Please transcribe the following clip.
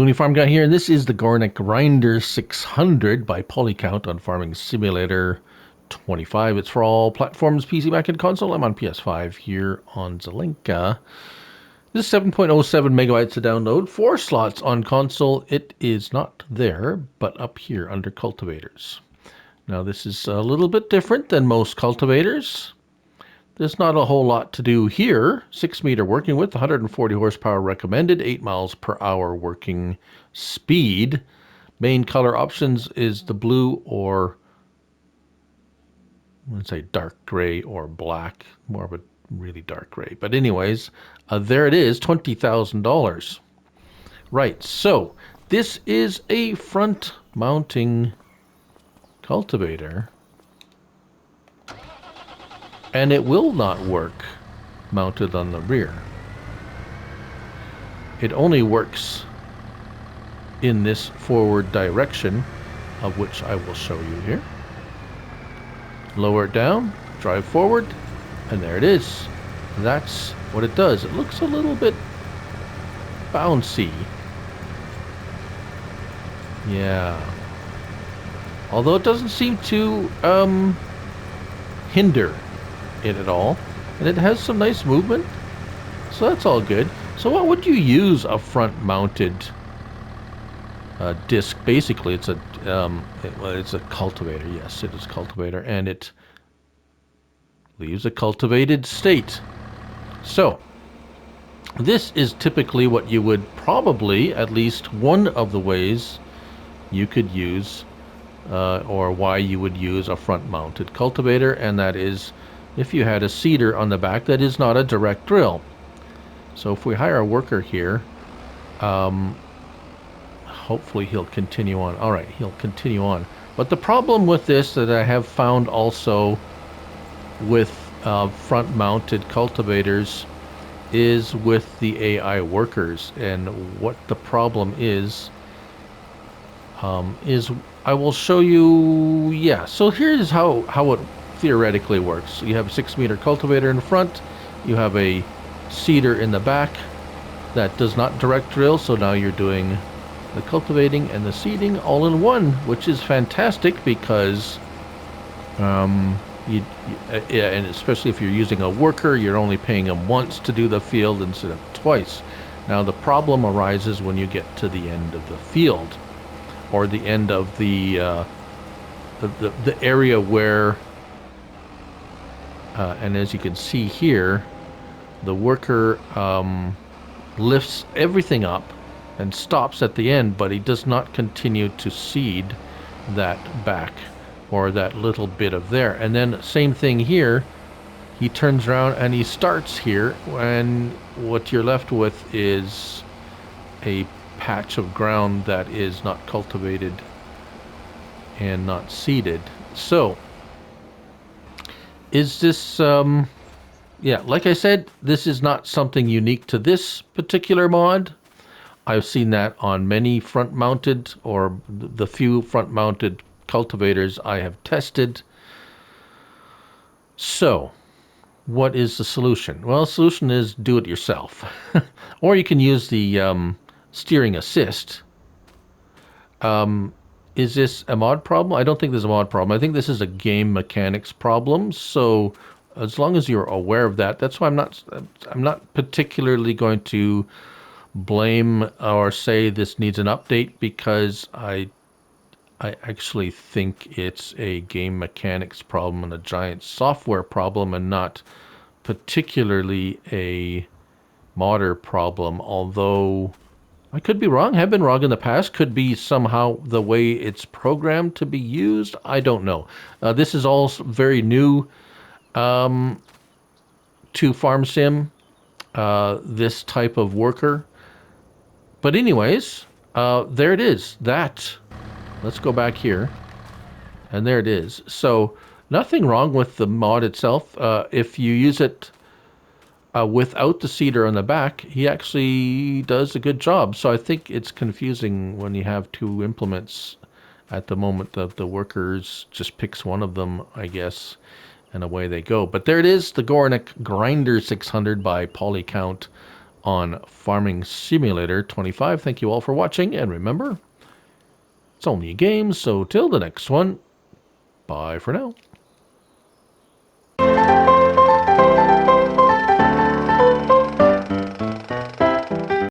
Looney Farm Guy here, and this is the Gorenc Grinder 600 by PolyCount on Farming Simulator 25. It's for all platforms, PC, Mac, and console. I'm on PS5 here on Zelenka. This is 7.07 megabytes to download. 4 slots on console. It is not there, but up here under cultivators. Now this is a little bit different than most cultivators. There's not a whole lot to do here. 6 meter working width, 140 horsepower recommended, 8 miles per hour working speed. Main color options is the blue or, let's say, dark gray or black, more of a really dark gray. But anyways, there it is, $20,000. Right, so this is a front mounting cultivator. And it will not work mounted on the rear. It only works in this forward direction, of which I will show you here. Lower it down, drive forward, and there it is. That's what it does. It looks a little bit bouncy. Yeah. Although it doesn't seem to hinder it at all, and it has some nice movement, so that's all good. So what would you use a front mounted disc? Basically it's a cultivator. Yes, it is cultivator, and it leaves a cultivated state. So this is typically what you would probably, at least one of the ways you could use or why you would use a front mounted cultivator, and that is if you had a seeder on the back that is not a direct drill. So if we hire a worker here, hopefully he'll continue on. All right, he'll continue on. But the problem with this that I have found also with front-mounted cultivators is with the AI workers. And what the problem is I will show you. Yeah, so here's how it theoretically works. You have a 6 meter cultivator in front, you have a seeder in the back that does not direct drill, so now you're doing the cultivating and the seeding all in one, which is fantastic because and especially if you're using a worker, you're only paying them once to do the field instead of twice. Now the problem arises when you get to the end of the field, or the end of the area where and as you can see here, the worker lifts everything up and stops at the end, but he does not continue to seed that back or that little bit of there. And then same thing here, he turns around and he starts here, and what you're left with is a patch of ground that is not cultivated and not seeded. So is this yeah, like I said, this is not something unique to this particular mod. I've seen that on many front mounted, or the few front mounted cultivators I have tested. So what is the solution? Well, the solution is do it yourself. Or you can use the steering assist. Is this a mod problem? I don't think there's a mod problem. I think this is a game mechanics problem. So as long as you're aware of that, that's why I'm not particularly going to blame or say this needs an update, because I actually think it's a game mechanics problem and a giant software problem, and not particularly a modder problem. Although I could be wrong, have been wrong in the past, could be somehow the way it's programmed to be used. I don't know. This is all very new to Farm Sim, this type of worker. But anyways, there it is. Let's go back here, and there it is. So nothing wrong with the mod itself. If you use it without the seeder on the back, he actually does a good job. So I think it's confusing when you have two implements at the moment. The workers just picks one of them, I guess, and away they go. But there it is, the Gorenc Grinder 600 by PolyCount on Farming Simulator 25. Thank you all for watching, and remember, it's only a game, so till the next one, bye for now.